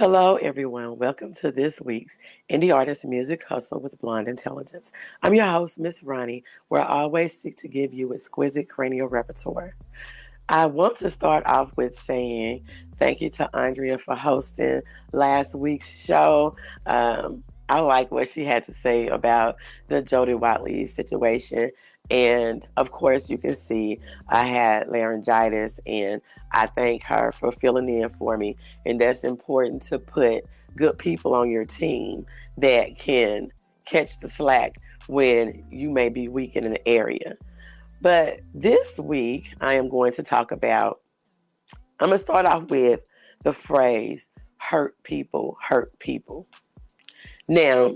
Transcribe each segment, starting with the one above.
Hello, everyone. Welcome to this week's Indie Artist Music Hustle with Blonde Intelligence. I'm your host, Miss Ronnie, where I always seek to give you exquisite cranial repertoire. I want to start off with saying thank you to Andrea for hosting last week's show. I like what she had to say about the Jody Watley situation. And of course, you can see I had laryngitis, and I thank her for filling in for me. And that's important to put good people on your team that can catch the slack when you may be weak in an area. But this week, I'm going to start off with the phrase, hurt people, hurt people. Now,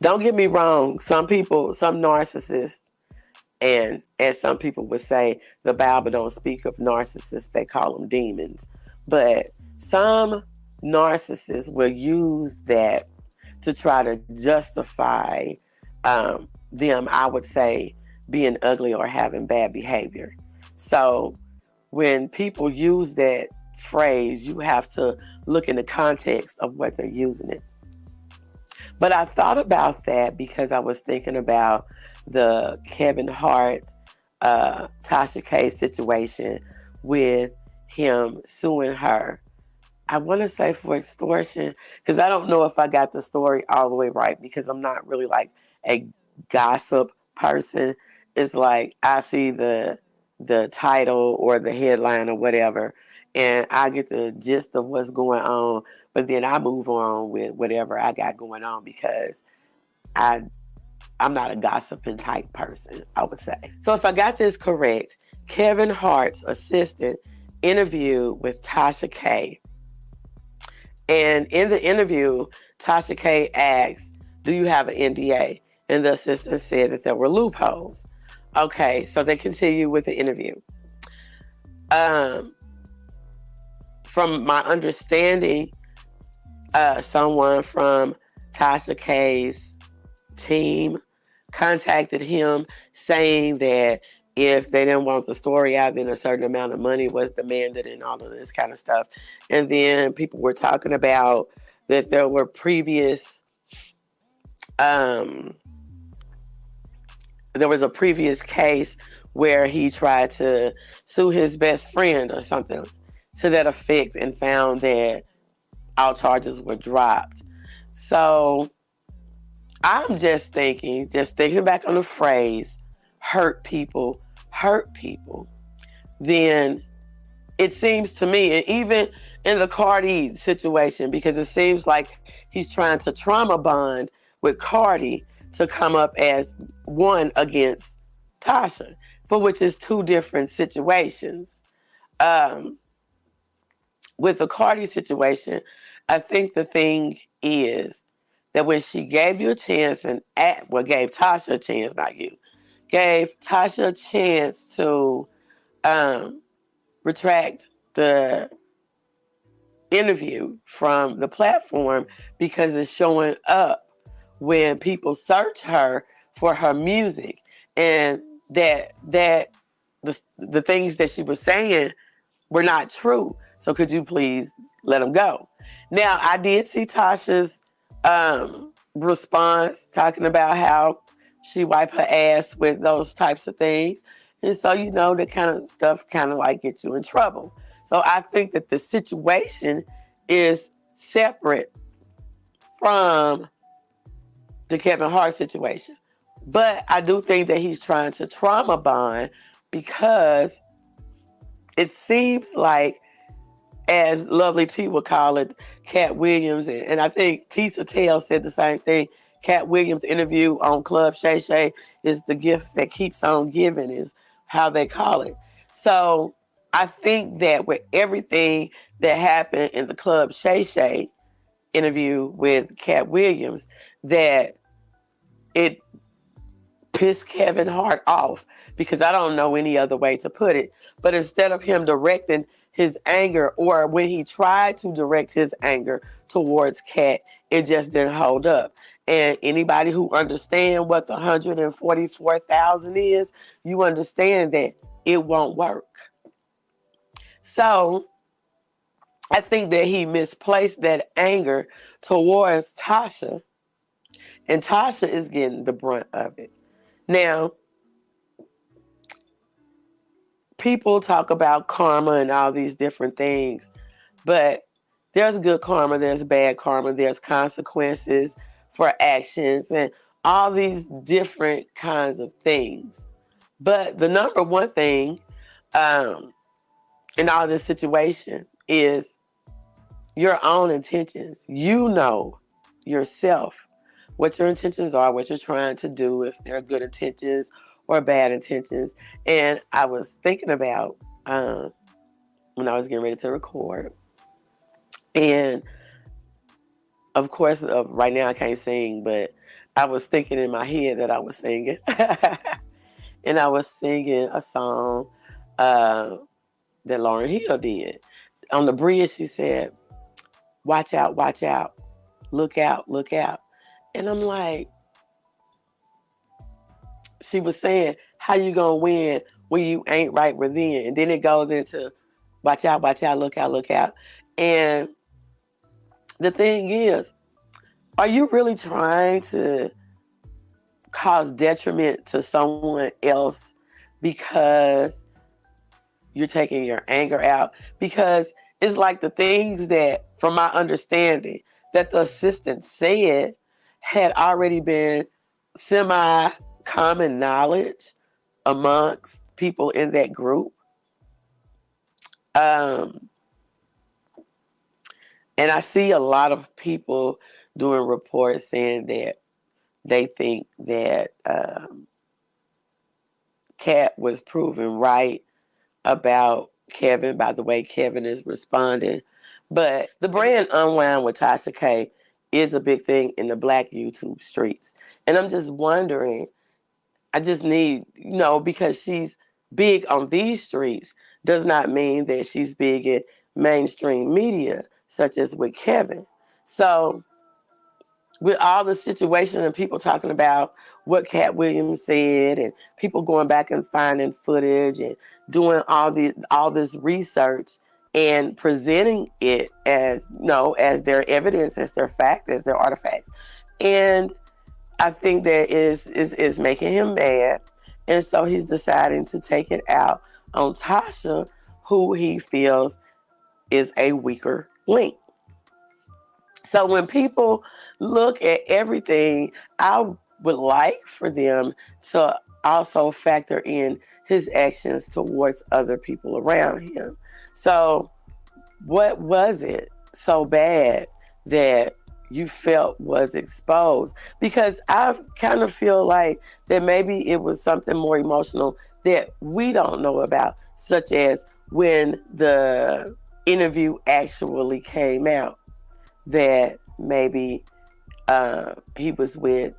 don't get me wrong. Some narcissists, and as some people would say, the Bible don't speak of narcissists, they call them demons. But some narcissists will use that to try to justify them, I would say, being ugly or having bad behavior. So when people use that phrase, you have to look in the context of what they're using it. But I thought about that because I was thinking about the Kevin Hart, Tasha K situation with him suing her. I want to say for extortion, because I don't know if I got the story all the way right, because I'm not really like a gossip person. It's like I see the title or the headline or whatever, and I get the gist of what's going on, but then I move on with whatever I got going on because I'm not a gossiping type person, I would say. So if I got this correct, Kevin Hart's assistant interviewed with Tasha K. And in the interview, Tasha K asked, "Do you have an NDA?" And the assistant said that there were loopholes. Okay, so they continue with the interview. From my understanding, someone from Tasha K's team contacted him saying that if they didn't want the story out, then a certain amount of money was demanded and all of this kind of stuff. And then people were talking about that there were there was a previous case where he tried to sue his best friend or something to that effect and found that all charges were dropped. So I'm just thinking back on the phrase, hurt people, then it seems to me, and even in the Cardi situation, because it seems like he's trying to trauma bond with Cardi to come up as one against Tasha, for which is two different situations. With the Cardi situation, I think the thing is that when she gave you a chance gave Tasha a chance, not you, gave Tasha a chance to retract the interview from the platform because it's showing up when people search her for her music, and that the things that she was saying were not true. So could you please let them go? Now, I did see Tasha's response talking about how she wiped her ass with those types of things. And so, that kind of stuff kind of like gets you in trouble. So I think that the situation is separate from the Kevin Hart situation. But I do think that he's trying to trauma bond because it seems like, as Lovely T would call it, Katt Williams, and I think Tisa Tell said the same thing. Katt Williams' interview on Club Shay Shay is the gift that keeps on giving, is how they call it. So I think that with everything that happened in the Club Shay Shay interview with Katt Williams, that it pissed Kevin Hart off, because I don't know any other way to put it. But instead of him directing his anger, or when he tried to direct his anger towards Katt, it just didn't hold up. And anybody who understands what the 144,000 is, you understand that it won't work. So I think that he misplaced that anger towards Tasha, and Tasha is getting the brunt of it. Now, people talk about karma and all these different things, but there's good karma, there's bad karma, there's consequences for actions, and all these different kinds of things. But the number one thing in all this situation is your own intentions. You know yourself what your intentions are, what you're trying to do, if they're good intentions or bad intentions. And I was thinking about when I was getting ready to record. And of course, right now I can't sing, but I was thinking in my head that I was singing. And I was singing a song that Lauryn Hill did. On the bridge, she said, watch out, look out, look out. And I'm like, she was saying, how you gonna win when you ain't right within? And then it goes into watch out, look out, look out. And the thing is, are you really trying to cause detriment to someone else because you're taking your anger out? Because it's like the things that, from my understanding, that the assistant said had already been semi-common knowledge amongst people in that group. And I see a lot of people doing reports saying that they think that Katt was proven right about Kevin by the way Kevin is responding. But the brand Unwind with Tasha K is a big thing in the Black YouTube streets. And I'm just wondering, I just need, because she's big on these streets does not mean that she's big in mainstream media, such as with Kevin. So with all the situation and people talking about what Katt Williams said and people going back and finding footage and doing all this research and presenting it as as their evidence, as their fact, as their artifacts. And I think that is making him mad. And so he's deciding to take it out on Tasha, who he feels is a weaker link. So when people look at everything, I would like for them to also factor in his actions towards other people around him. So what was it so bad that you felt was exposed? Because I kind of feel like that maybe it was something more emotional that we don't know about, such as when the interview actually came out, that maybe he was with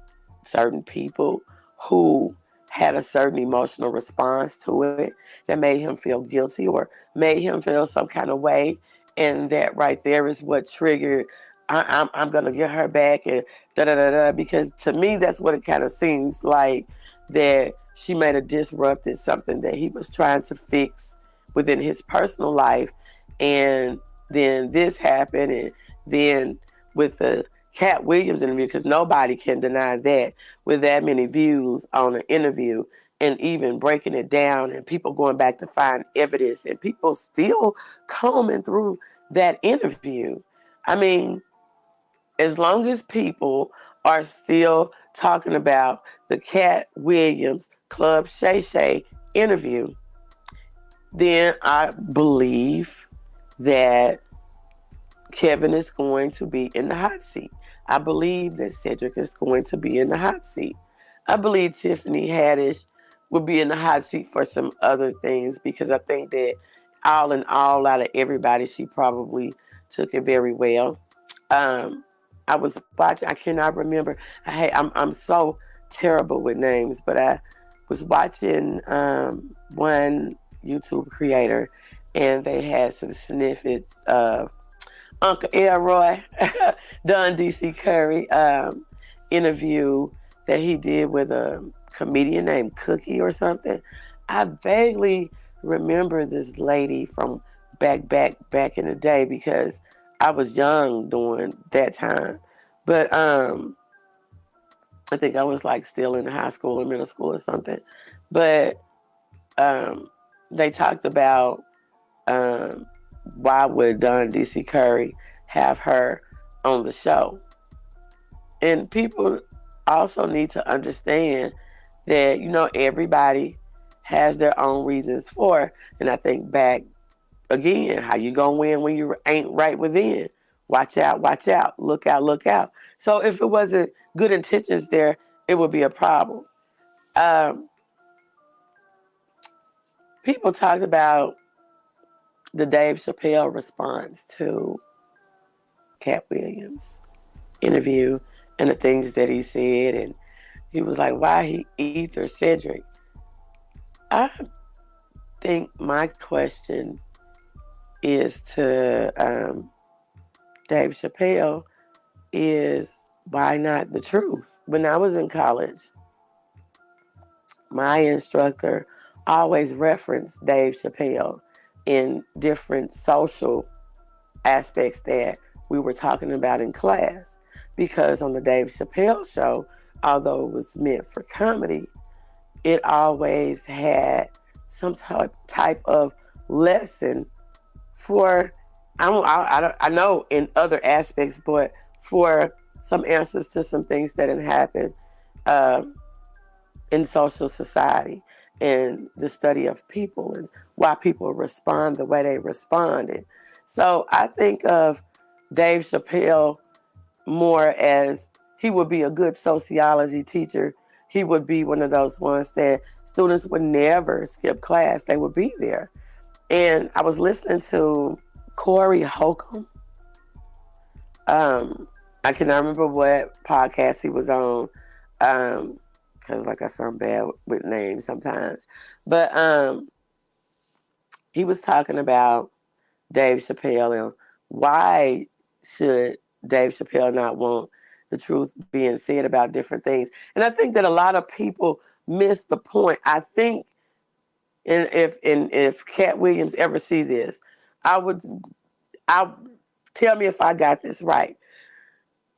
certain people who had a certain emotional response to it that made him feel guilty or made him feel some kind of way. And that right there is what triggered, I'm going to get her back and da-da-da-da. Because to me, that's what it kind of seems like, that she may have disrupted something that he was trying to fix within his personal life. And then this happened. And then with the Katt Williams interview, because nobody can deny that, with that many views on an interview and even breaking it down and people going back to find evidence and people still combing through that interview. I mean, as long as people are still talking about the Katt Williams Club Shay Shay interview, then I believe that Kevin is going to be in the hot seat. I believe that Cedric is going to be in the hot seat. I believe Tiffany Haddish will be in the hot seat for some other things, because I think that all in all, out of everybody, she probably took it very well. I was watching, I cannot remember. I'm so terrible with names, but I was watching one YouTube creator, and they had some snippets of Uncle Elroy, Don D.C. Curry interview that he did with a comedian named Cookie or something. I vaguely remember this lady from back in the day, because I was young during that time. But I think I was like still in high school or middle school or something. But they talked about why would Don DC Curry have her on the show. And people also need to understand that, everybody has their own reasons for it. And I think back again, how you gonna win when you ain't right within? Watch out, look out. So if it wasn't good intentions there, it would be a problem. People talked about the Dave Chappelle response to Katt Williams' interview and the things that he said, and he was like, why he ether Cedric? I think my question is to Dave Chappelle is, why not the truth? When I was in college, my instructor always referenced Dave Chappelle in different social aspects that we were talking about in class. Because on the Dave Chappelle show, although it was meant for comedy, it always had some type of lesson for, I know in other aspects, but for some answers to some things that had happened in social society and the study of people and why people respond the way they responded. So I think of Dave Chappelle more as he would be a good sociology teacher. He would be one of those ones that students would never skip class. They would be there. And I was listening to Corey Holcomb. I cannot remember what podcast he was on, because like I sound bad with names sometimes. But he was talking about Dave Chappelle and why should Dave Chappelle not want the truth being said about different things. And I think that a lot of people miss the point. I think, and if Katt Williams ever see this, I'll tell me if I got this right.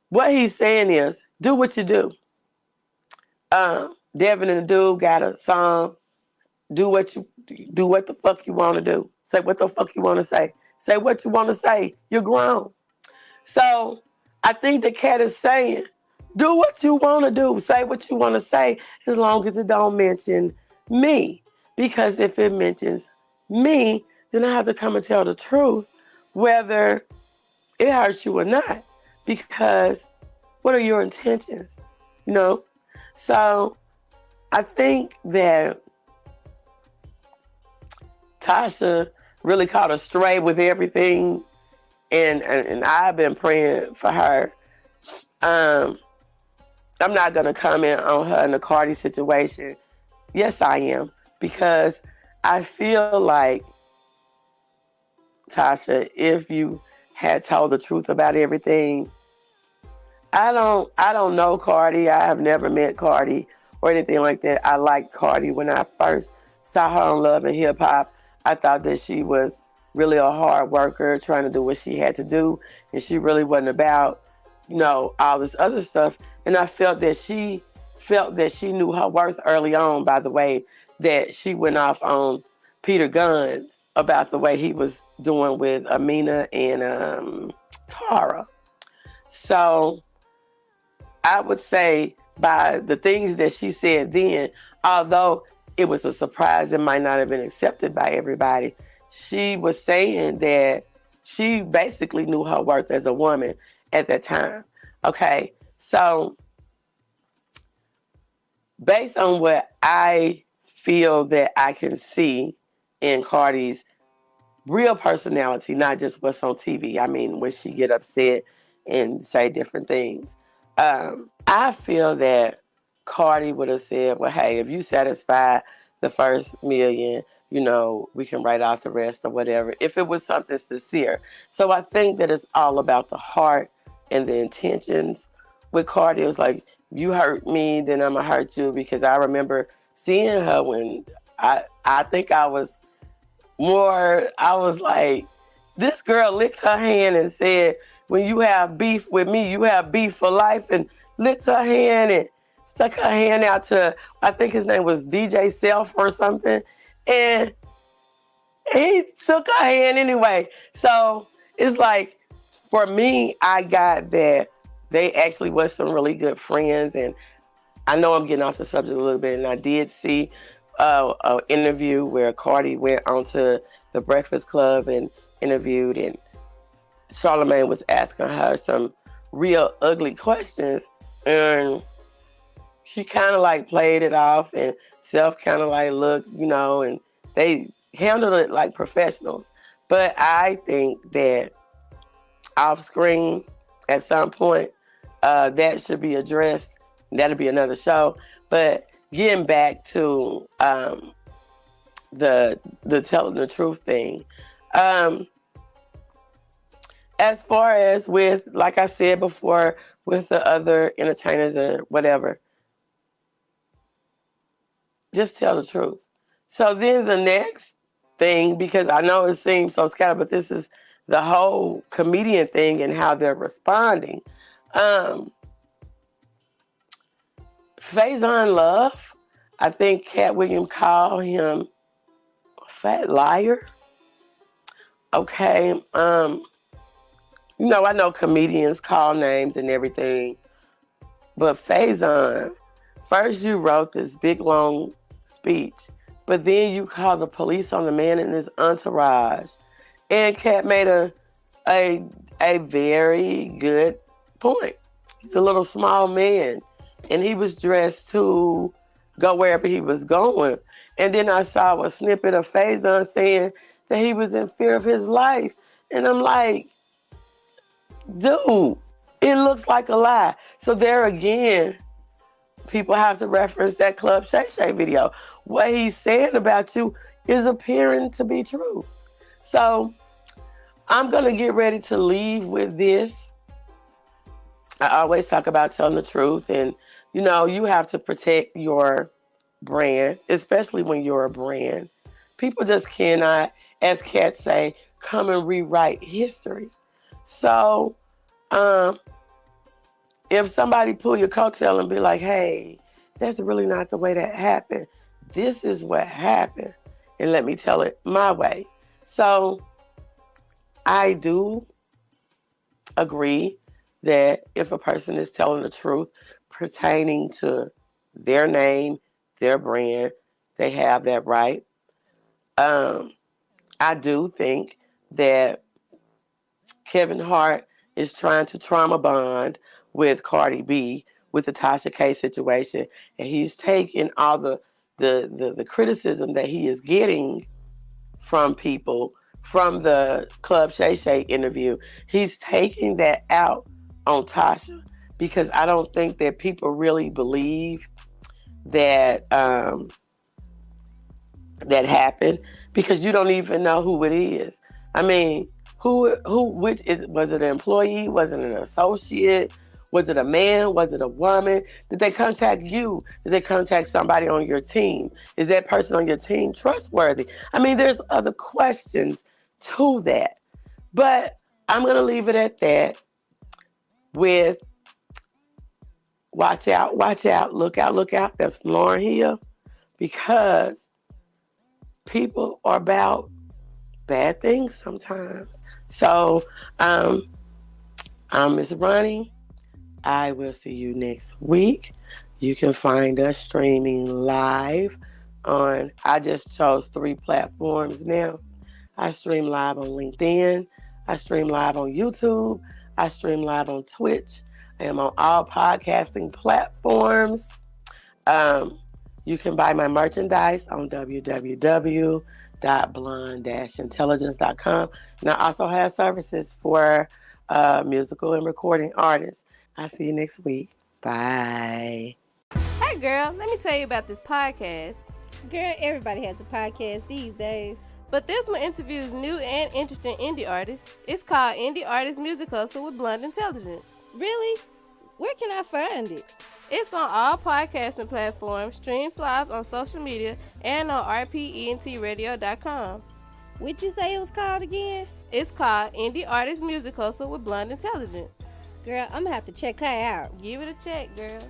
What he's saying is, do what you do. Devin and the Dude got a song. Do what the fuck you want to do. Say what the fuck you want to say. Say what you want to say. You're grown. So I think that Katt is saying, do what you want to do. Say what you want to say, as long as it don't mention me. Because if it mentions me, then I have to come and tell the truth, whether it hurts you or not. Because what are your intentions? So I think that Tasha really caught a stray with everything, and I've been praying for her. I'm not gonna comment on her and the Cardi situation. Yes, I am, because I feel like, Tasha, if you had told the truth about everything, I don't know Cardi. I have never met Cardi or anything like that. I liked Cardi when I first saw her on Love and Hip Hop. I thought that she was really a hard worker, trying to do what she had to do, and she really wasn't about, all this other stuff. And I felt that she knew her worth early on by the way that she went off on Peter Guns about the way he was doing with Amina and Tara. So I would say, by the things that she said then, although it was a surprise, it might not have been accepted by everybody, she was saying that she basically knew her worth as a woman at that time. Okay, so based on what I feel that I can see in Cardi's real personality, not just what's on TV. I mean, when she get upset and say different things. I feel that Cardi would have said, well, hey, if you satisfy the first million, we can write off the rest or whatever, if it was something sincere. So I think that it's all about the heart and the intentions. With Cardi, it was like, you hurt me, then I'm going to hurt you, because I remember seeing her when I think I was more, I was like, this girl licked her hand and said, when you have beef with me, you have beef for life, and licked her hand and stuck her hand out to, I think his name was DJ Self or something. And he took her hand anyway. So it's like, for me, I got that they actually was some really good friends. And I know I'm getting off the subject a little bit, and I did see an interview where Cardi went onto the Breakfast Club and interviewed, and Charlamagne was asking her some real ugly questions, and she kind of like played it off, and Self kind of like looked, and they handled it like professionals. But I think that off screen at some point, that should be addressed. That'll be another show. But getting back to the telling the truth thing, as far as with, like I said before, with the other entertainers or whatever, just tell the truth. So then the next thing, because I know it seems so scattered, but this is the whole comedian thing and how they're responding. Faison Love, I think Katt Williams called him a fat liar. Okay. I know comedians call names and everything, but Faison, first you wrote this big long speech, but then you called the police on the man and his entourage. And Katt made a very good point. He's a little small man, and he was dressed to go wherever he was going. And then I saw a snippet of Faison saying that he was in fear of his life. And I'm like, dude, it looks like a lie. So there again, people have to reference that Club Shay Shay video. What he's saying about you is appearing to be true. So I'm going to get ready to leave with this. I always talk about telling the truth, and you have to protect your brand, especially when you're a brand. People just cannot, as Katt say, come and rewrite history. So if somebody pull your coattail and be like, hey, that's really not the way that happened. This is what happened. And let me tell it my way. So I do agree that if a person is telling the truth pertaining to their name, their brand, they have that right. I do think that Kevin Hart is trying to trauma bond with Cardi B with the Tasha K situation, and he's taking all the criticism that he is getting from people from the Club Shay Shay interview. He's taking that out on Tasha, because I don't think that people really believe that that happened, because you don't even know who it is. I mean, was it an employee? Was it an associate? Was it a man? Was it a woman? Did they contact you? Did they contact somebody on your team? Is that person on your team trustworthy? I mean, there's other questions to that. But I'm going to leave it at that with watch out, look out. That's from Lauryn Hill, because people are about bad things sometimes. So I'm Miss Ronnie. I will see you next week. You can find us streaming live on, I just chose 3 platforms now. I stream live on LinkedIn. I stream live on YouTube. I stream live on Twitch. I am on all podcasting platforms. You can buy my merchandise on www.blonde-intelligence.com. And I also have services for musical and recording artists. I'll see you next week. Bye. Hey girl, let me tell you about this podcast. Girl, everybody has a podcast these days. But this one interviews new and interesting indie artists. It's called Indie Artist Music Hustle with Blonde Intelligence. Really? Where can I find it? It's on all podcasting platforms, streams live on social media, and on rpentradio.com. What'd you say it was called again? It's called Indie Artist Music Hustle with Blonde Intelligence. Girl, I'm gonna have to check her out. Give it a check, girl.